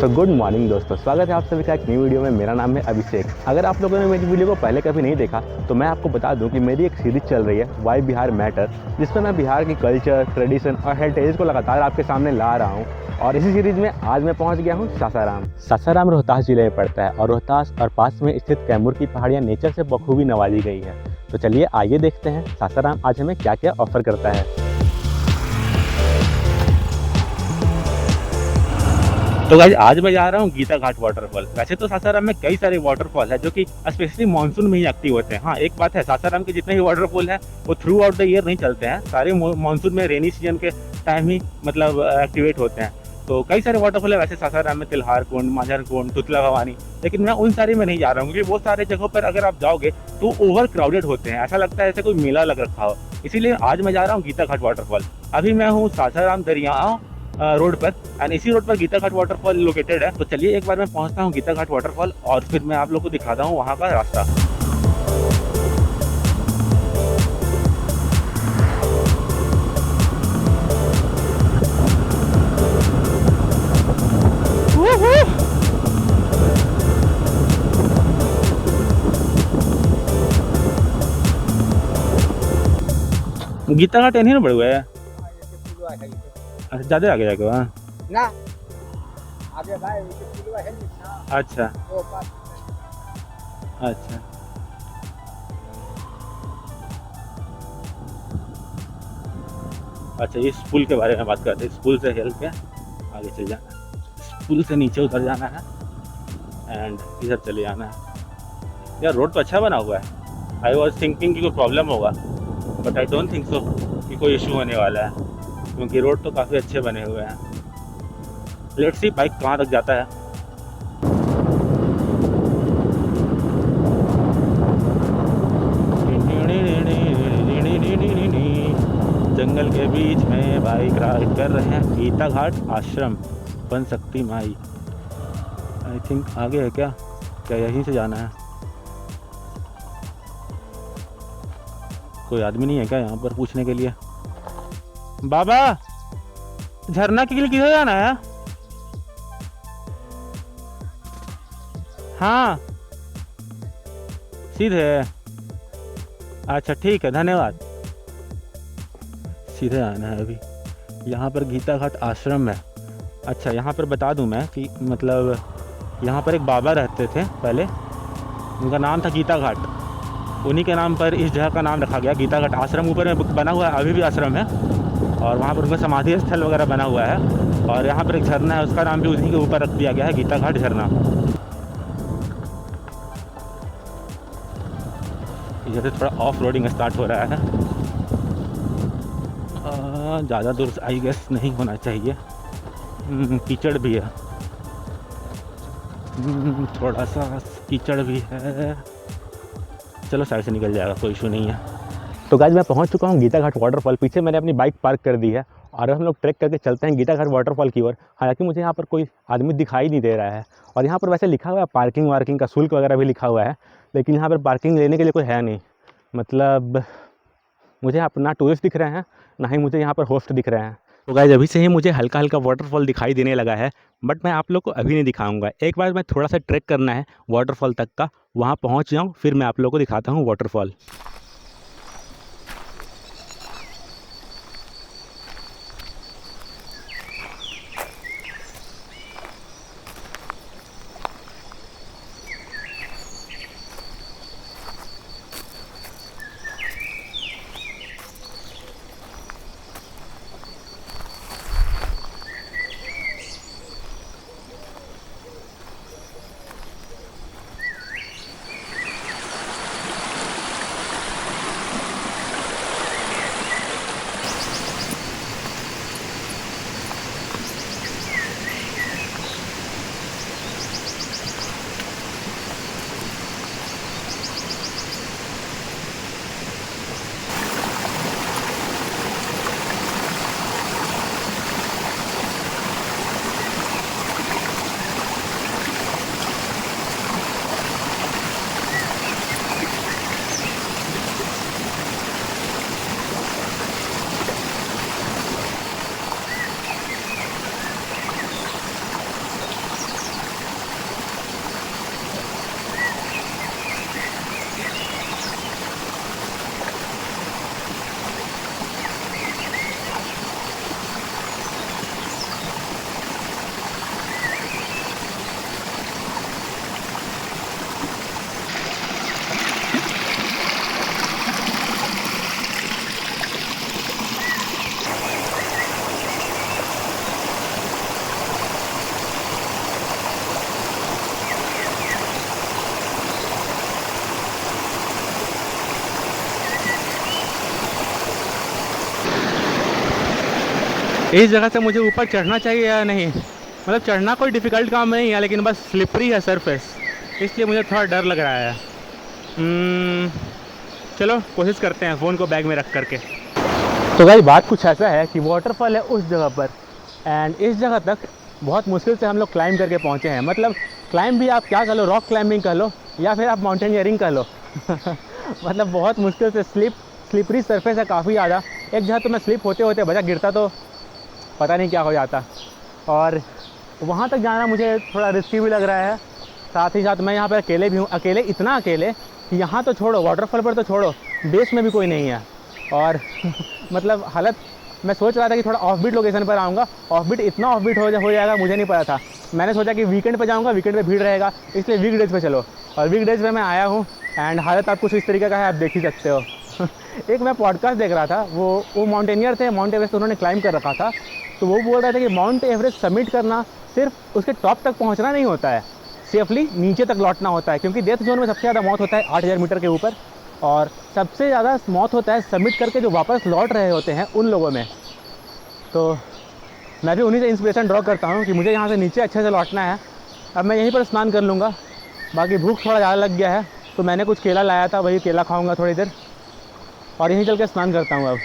तो good morning दोस्तों, स्वागत है आप सभी का एक नई वीडियो में। मेरा नाम है अभिषेक। अगर आप लोगों ने मेरी वीडियो को पहले कभी नहीं देखा तो मैं आपको बता दूं कि मेरी एक सीरीज चल रही है वाई बिहार मैटर, जिसमें मैं बिहार की कल्चर, ट्रेडिशन और हेरिटेज को लगातार आपके सामने ला रहा हूँ। और इसी सीरीज में आज मैं पहुँच गया हूँ सासाराम। सासाराम रोहतास जिले में पड़ता है और रोहतास और पास में स्थित कैमूर की पहाड़ियाँ नेचर से बखूबी नवाजी गई है। तो चलिए आइए देखते हैं सासाराम आज हमें क्या क्या ऑफर करता है। तो गाइस आज मैं जा रहा हूँ गीता घाट वाटरफॉल। वैसे तो सासाराम में कई सारे वाटरफॉल है जो कि स्पेशली मानसून में ही एक्टिव होते हैं। हाँ, एक बात है, सासाराम के जितने भी वाटरफॉल है वो थ्रू आउट द ईयर नहीं चलते हैं, सारे मानसून में रेनी सीजन के टाइम ही मतलब एक्टिवेट होते हैं। तो कई सारे वाटरफॉल है वैसे सासाराम में, तिल्हार कुंड, मांझर कुंड, तुतला भवानी, लेकिन मैं उन सारे में नहीं जा रहा हूँ क्योंकि वो सारे जगहों पर अगर आप जाओगे तो ओवर क्राउडेड होते हैं, ऐसा लगता है जैसे कोई मेला लग रखा हो। इसीलिए आज मैं जा रहा हूँ गीता घाट वाटरफॉल। अभी मैं हूँ सासाराम दरियाओं रोड पर एंड इसी रोड पर गीता घाट वाटरफॉल लोकेटेड है। तो चलिए एक बार मैं पहुंचता हूं गीता घाट वाटरफॉल और फिर मैं आप लोग को दिखाता हूं वहां का रास्ता। गीता घाट नहीं ना बढ़ हुआ है, अच्छा ज्यादा आगे जाके वहाँ ना आगे भाई पुलवा है ना। अच्छा वो पास अच्छा अच्छा इस पुल के बारे में बात करते हैं। इस पुल से हिल के आगे चल जाना है, इस पुल से नीचे उतर जाना है एंड इधर चले जाना है। यार रोड तो अच्छा बना हुआ है। आई वॉज थिंकिंग कि कोई प्रॉब्लम होगा but I don't think so कि कोई इशू होने वाला है क्योंकि रोड तो काफ़ी अच्छे बने हुए हैं। लेट्स सी बाइक कहाँ तक जाता है। जंगल के बीच में बाइक राइड कर रहे हैं। गीता घाट आश्रम बन सकती माई, आई थिंक आगे है क्या यहीं से जाना है? कोई आदमी नहीं है क्या यहाँ पर पूछने के लिए? बाबा झरना के लिए किधर जाना है? हाँ सीधे, अच्छा ठीक है धन्यवाद। सीधे आना है अभी। यहाँ पर गीता घाट आश्रम है। अच्छा यहाँ पर बता दूँ मैं कि मतलब यहाँ पर एक बाबा रहते थे पहले, उनका नाम था गीता घाट, उन्हीं के नाम पर इस जगह का नाम रखा गया गीता घाट आश्रम। ऊपर में बना हुआ है, अभी भी आश्रम है और वहाँ पर उनका समाधि स्थल वगैरह बना हुआ है। और यहाँ पर एक झरना है, उसका नाम भी उन्हीं के ऊपर रख दिया गया है, गीता घाट झरना। इधर से थोड़ा ऑफ रोडिंग स्टार्ट हो रहा है। ज़्यादा दूर आई गेस नहीं होना चाहिए, कीचड़ भी है, थोड़ा सा कीचड़ भी है। चलो साइड से निकल जाएगा, कोई इशू नहीं है। तो गाइस मैं पहुंच चुका हूं गीता घाट वाटरफॉल। पीछे मैंने अपनी बाइक पार्क कर दी है और हम लोग ट्रैक करके चलते हैं गीता घाट वाटरफॉल की ओर। हालांकि मुझे यहाँ पर कोई आदमी दिखाई नहीं दे रहा है और यहाँ पर वैसे लिखा हुआ है पार्किंग वार्किंग का शुल्क वगैरह भी लिखा हुआ है, लेकिन यहाँ पर पार्किंग लेने के लिए कोई है नहीं। मतलब मुझे यहाँ पर ना टूरिस्ट दिख रहे हैं ना ही मुझे यहाँ पर होस्ट दिख रहे हैं। तो गाइस अभी से ही मुझे हल्का हल्का वाटरफॉल दिखाई देने लगा है, बट मैं आप लोग को अभी नहीं दिखाऊंगा। एक बार मैं थोड़ा सा ट्रैक करना है वाटरफॉल तक का, वहाँ पहुँच जाऊँ फिर मैं आप लोग को दिखाता हूँ वाटरफॉल। इस जगह से मुझे ऊपर चढ़ना चाहिए या नहीं? मतलब चढ़ना कोई डिफ़िकल्ट काम नहीं है, लेकिन बस स्लिपरी है सरफेस, इसलिए मुझे थोड़ा डर लग रहा है। चलो कोशिश करते हैं फ़ोन को बैग में रख करके। तो भाई बात कुछ ऐसा है कि वाटरफॉल है उस जगह पर, एंड इस जगह तक बहुत मुश्किल से हम लोग क्लाइंब करके पहुँचे हैं। मतलब क्लाइंब भी आप क्या कर लो, रॉक क्लाइंबिंग कर लो या फिर आप माउंटेनियरिंग कर लो। मतलब बहुत मुश्किल से स्लिपरी सरफेस है काफ़ी ज़्यादा। एक जगह तो मैं स्लिप होते होते बचा गिरता तो पता नहीं क्या हो जाता। और वहाँ तक जाना मुझे थोड़ा रिस्की भी लग रहा है। साथ ही साथ मैं यहाँ पर अकेले भी हूँ, अकेले इतना अकेले कि यहाँ तो छोड़ो, वाटरफॉल पर तो छोड़ो, बेस में भी कोई नहीं है। और मतलब हालत, मैं सोच रहा था कि थोड़ा ऑफबीट लोकेशन पर आऊँगा, ऑफबीट इतना ऑफबीट हो जाएगा मुझे नहीं पता था। मैंने सोचा कि वीकेंड पे जाऊँगा, वीकेंड पे भीड़ रहेगा, इसलिए वीकडेज पे चलो। और वीकडेज पे मैं आया हूँ एंड हालत आप कुछ इस तरीके का है, आप देख ही सकते हो। एक मैं पॉडकास्ट देख रहा था, वो माउंटेनियर थे, माउंट एवरेस्ट उन्होंने क्लाइंब कर रखा था। तो वो बोल रहे थे कि माउंट एवरेस्ट सबमिट करना सिर्फ उसके टॉप तक पहुँचना नहीं होता है, सेफली नीचे तक लौटना होता है। क्योंकि डेथ जोन में सबसे ज़्यादा मौत होता है 8000 मीटर के ऊपर, और सबसे ज़्यादा मौत होता है सबमिट करके जो वापस लौट रहे होते हैं उन लोगों में। तो मैं भी उन्हीं से इंस्पिरेशन ड्रॉ करता हूँ कि मुझे यहाँ से नीचे अच्छे से लौटना है। अब मैं यहीं पर स्नान कर लूँगा, बाकी भूख थोड़ा ज़्यादा लग गया है तो मैंने कुछ केला लाया था, वही केला खाऊँगा थोड़ी देर और यहीं चल के स्नान करता हूँ अब।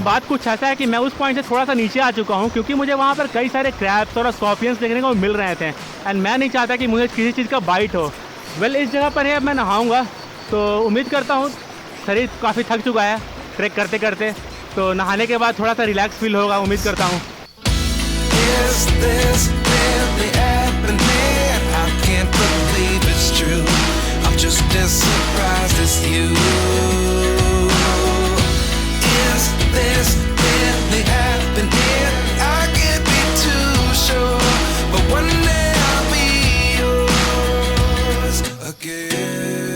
बात कुछ ऐसा है कि मैं उस पॉइंट से थोड़ा सा नीचे आ चुका हूँ, क्योंकि मुझे वहाँ पर कई सारे क्रैब्स और स्कॉर्पियंस देखने को मिल रहे थे एंड मैं नहीं चाहता कि मुझे किसी चीज़ का बाइट हो। वेल इस जगह पर है, मैं नहाऊँगा तो उम्मीद करता हूँ, शरीर काफ़ी थक चुका है ट्रैक करते करते, तो नहाने के बाद थोड़ा सा रिलैक्स फील होगा, उम्मीद करता हूँ। This really happening? I can't be too sure, but one day I'll be yours again.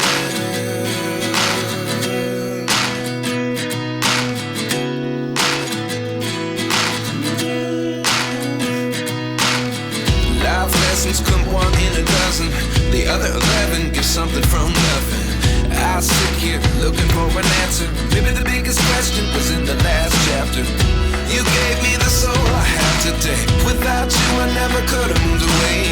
Life lessons come one in a dozen, the other 11 give something from nothing. I sit here looking for an answer. Maybe the biggest question was in the last chapter. You gave me the soul I have today. Without you I never could have moved away.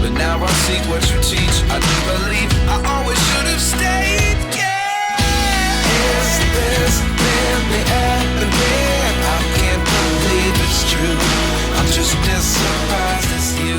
But now I see what you teach. I do believe I always should have stayed. Yeah. Is this really happening? I can't believe it's true. I'm just as surprised as you.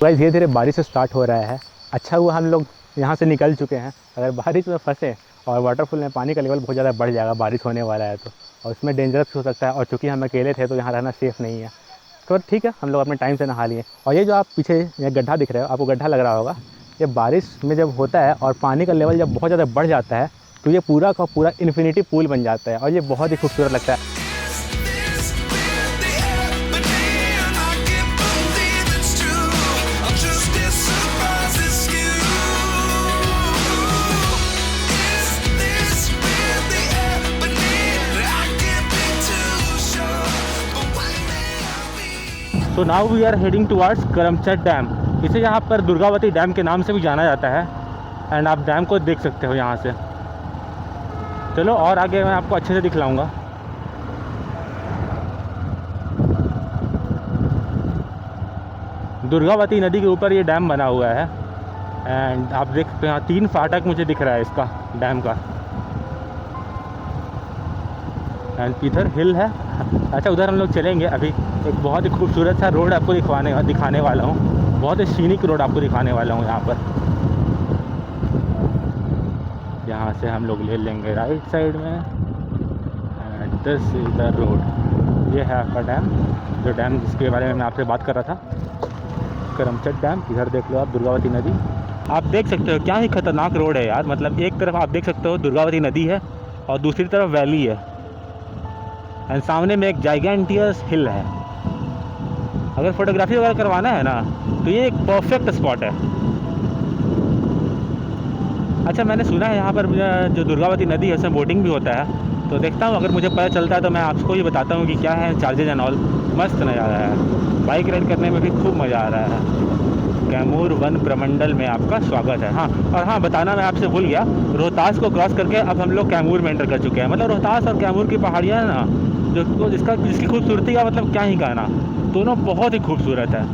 भाई धीरे धीरे बारिश start हो रहा है। अच्छा हुआ हम लोग यहाँ से निकल चुके हैं, अगर बारिश में फंसे और वाटरफॉल में पानी का लेवल बहुत ज़्यादा बढ़ जाएगा, बारिश होने वाला है तो, और उसमें डेंजरस हो सकता है। और चूँकि हम अकेले थे तो यहाँ रहना सेफ़ नहीं है, तो ठीक है हम लोग अपने टाइम से नहा लिए। और ये जो आप पीछे ये गड्ढा दिख रहे हो, आपको गड्ढा लग रहा होगा, ये बारिश में जब होता है और पानी का लेवल जब बहुत ज़्यादा बढ़ जाता है तो ये पूरा का पूरा इन्फिनिटी पूल बन जाता है और ये बहुत ही खूबसूरत लगता है। तो now we are heading towards Karamchat dam. इसे यहाँ पर दुर्गावती डैम के नाम से भी जाना जाता है एंड आप डैम को देख सकते हो यहाँ से। चलो और आगे मैं आपको अच्छे से दिखलाऊंगा। दुर्गावती नदी के ऊपर ये डैम बना हुआ है एंड आप देख सकते हो यहाँ 3 फाटक मुझे दिख रहा है इसका, डैम का। एंड इधर हिल है अच्छा, उधर हम लोग चलेंगे अभी। एक बहुत ही खूबसूरत सा रोड आपको दिखाने वाला हूँ। बहुत ही सीनिक रोड आपको दिखाने वाला हूँ यहाँ पर। यहाँ से हम लोग ले लेंगे राइट साइड में and this is the road. ये है आपका डैम, जो डैम जिसके बारे में मैं आपसे बात कर रहा था, करमचट डैम। इधर देख लो आप दुर्गावती नदी, आप देख सकते हो। क्या ही खतरनाक रोड है यार। मतलब एक तरफ आप देख सकते हो दुर्गावती नदी है और दूसरी तरफ वैली है एंड सामने में एक जाइगेंटियस हिल है। अगर फोटोग्राफी वगैरह करवाना है ना तो ये एक परफेक्ट स्पॉट है। अच्छा, मैंने सुना है यहाँ पर जो दुर्गावती नदी है उसमें बोटिंग भी होता है, तो देखता हूँ अगर मुझे पता चलता है तो मैं आपको ही बताता हूँ कि क्या है चार्जेज एंड ऑल। मस्त नज़ारा है, बाइक राइड करने में भी खूब मज़ा आ रहा है। कैमूर वन प्रमंडल में आपका स्वागत है। हाँ, और हाँ बताना मैं आपसे भूल गया, रोहतास को क्रॉस करके अब हम लोग कैमूर में एंटर कर चुके हैं। मतलब रोहतास और कैमूर की पहाड़ियाँ ना, जो जिसकी खूबसूरती का मतलब क्या ही कहना, दोनों बहुत ही खूबसूरत है।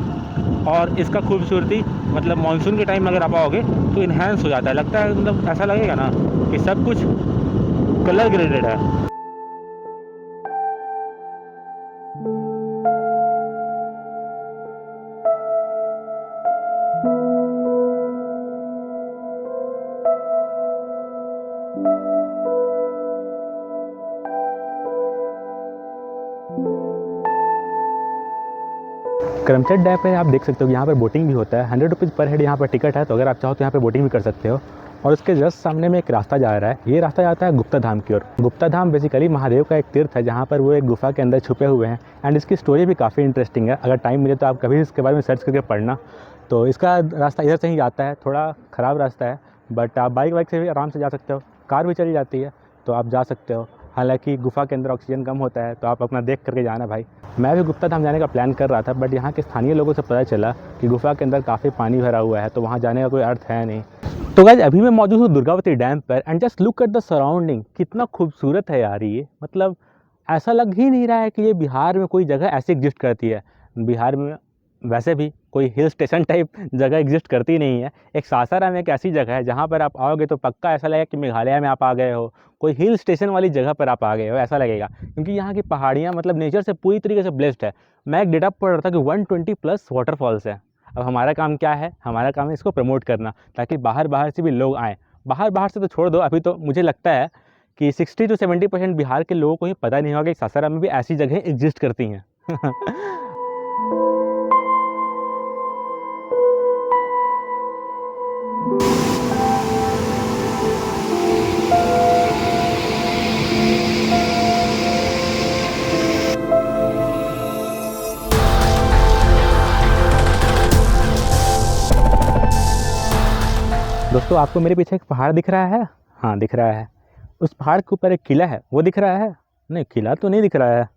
और इसका खूबसूरती मतलब मानसून के टाइम में अगर आप आओगे तो इन्हेंस हो जाता है। लगता है मतलब ऐसा लगेगा ना कि सब कुछ कलर ग्रेडेड है। करमचट डैम पे आप देख सकते हो यहाँ पर बोटिंग भी होता है। 100 रुपीज़ पर हेड यहाँ पर टिकट है, तो अगर आप चाहो तो यहाँ पे बोटिंग भी कर सकते हो। और उसके जस्ट सामने में एक रास्ता जा रहा है, ये रास्ता जाता है गुप्ता धाम की ओर। गुप्ता धाम बेसिकली महादेव का एक तीर्थ है जहाँ पर वो एक गुफा के अंदर छुपे हुए हैं एंड इसकी स्टोरी भी काफ़ी इंटरेस्टिंग है। अगर टाइम मिले तो आप कभी इसके बारे में सर्च करके पढ़ना। तो इसका रास्ता इधर से ही जाता है, थोड़ा ख़राब रास्ता है बट आप बाइक से भी आराम से जा सकते हो, कार भी चली जाती है तो आप जा सकते हो। हालांकि गुफा के अंदर ऑक्सीजन कम होता है तो आप अपना देख करके जाना भाई। मैं भी गुप्ता धाम जाने का प्लान कर रहा था बट यहाँ के स्थानीय लोगों से पता चला कि गुफा के अंदर काफ़ी पानी भरा हुआ है तो वहाँ जाने का कोई अर्थ है नहीं। तो गाइस अभी मैं मौजूद हूँ दुर्गावती डैम पर and just look at the surrounding. कितना खूबसूरत है यार ये। मतलब ऐसा लग ही नहीं रहा है कि ये बिहार में कोई जगह ऐसी एग्जिस्ट करती है। बिहार में वैसे भी कोई हिल स्टेशन टाइप जगह एग्जिस्ट करती नहीं है। एक सासाराम एक ऐसी जगह है जहाँ पर आप आओगे तो पक्का ऐसा लगेगा कि मेघालय में आप आ गए हो, कोई हिल स्टेशन वाली जगह पर आप आ गए हो ऐसा लगेगा, क्योंकि यहाँ की पहाड़ियाँ मतलब नेचर से पूरी तरीके से ब्लेस्ड है। मैं एक डेटा पढ़ रहा था कि 120+ वाटरफॉल्स है। अब हमारा काम क्या है, हमारा काम है इसको प्रमोट करना ताकि बाहर से भी लोग आएँ। बाहर से तो छोड़ दो, अभी तो मुझे लगता है कि 60 से 70% बिहार के लोगों को ही पता नहीं होगा कि सासाराम में भी ऐसी जगह एग्जिस्ट करती हैं। दोस्तों आपको मेरे पीछे एक पहाड़ दिख रहा है? हाँ दिख रहा है। उस पहाड़ के ऊपर एक किला है, वो दिख रहा है? नहीं, किला तो नहीं दिख रहा है।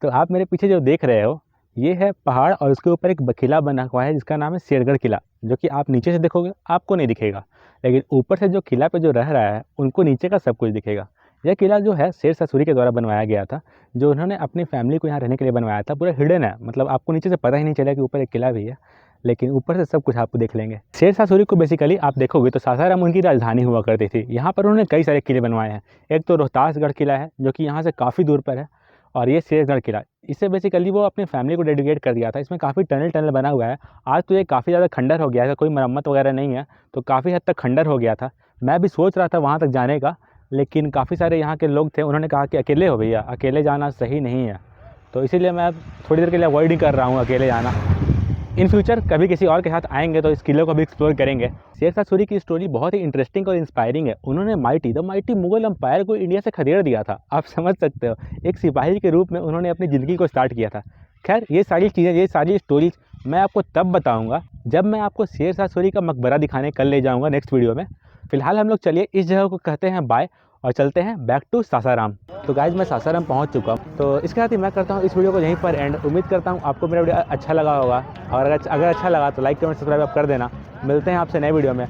तो आप मेरे पीछे जो देख रहे हो ये है पहाड़ और उसके ऊपर एक किला बना हुआ है जिसका नाम है शेरगढ़ किला, जो कि आप नीचे से देखोगे आपको नहीं दिखेगा, लेकिन ऊपर से जो किला पे जो रह रहा है उनको नीचे का सब कुछ दिखेगा। यह किला जो है शेर शाह सूरी के द्वारा बनवाया गया था, जो उन्होंने अपनी फैमिली को यहाँ रहने के लिए बनवाया था। पूरा हिडन है, मतलब आपको नीचे से पता ही नहीं चला कि ऊपर एक किला भी है, लेकिन ऊपर से सब कुछ आपको देख लेंगे। शेर शाह सूरी को बेसिकली आप देखोगे तो सासाराम उनकी राजधानी हुआ करती थी। यहाँ पर उन्होंने कई सारे किले बनवाए हैं। एक तो रोहतासगढ़ किला है जो कि यहाँ से काफ़ी दूर पर है, और ये शेरगढ़ किला, इसे बेसिकली वो अपनी फैमिली को डेडिकेट कर दिया था। इसमें काफ़ी टनल बना हुआ है। आज तो ये काफ़ी ज़्यादा खंडर हो गया है, कोई मरम्मत वगैरह नहीं है, तो काफ़ी हद तक खंडर हो गया था। मैं भी सोच रहा था वहाँ तक जाने का, लेकिन काफ़ी सारे यहाँ के लोग थे, उन्होंने कहा कि अकेले हो भैया, अकेले जाना सही नहीं है, तो इसीलिए मैं थोड़ी देर के लिए अवॉइड ही कर रहा हूँ अकेले जाना। इन फ्यूचर कभी किसी और के साथ आएंगे तो इस किले को भी एक्सप्लोर करेंगे। शेर शाह सूरी की स्टोरी बहुत ही इंटरेस्टिंग और इंस्पायरिंग है। उन्होंने द माइटी मुगल एम्पायर को इंडिया से खदेड़ दिया था, आप समझ सकते हो। एक सिपाही के रूप में उन्होंने अपनी ज़िंदगी को स्टार्ट किया था। खैर ये सारी चीज़ें, ये सारी स्टोरीज मैं आपको तब बताऊँगा जब मैं आपको शेर शाह सूरी का मकबरा दिखाने कल ले जाऊँगा नेक्स्ट वीडियो में। फिलहाल हम लोग चलिए इस जगह को कहते हैं बाय और चलते हैं बैक टू सासाराम। तो गाइज मैं सासाराम पहुंच चुका हूं, तो इसके साथ ही मैं करता हूं इस वीडियो को यहीं पर एंड। उम्मीद करता हूं आपको मेरा वीडियो अच्छा लगा होगा, और अगर अच्छा लगा तो लाइक कमेंट सब्सक्राइब आप कर देना। मिलते हैं आपसे नए वीडियो में।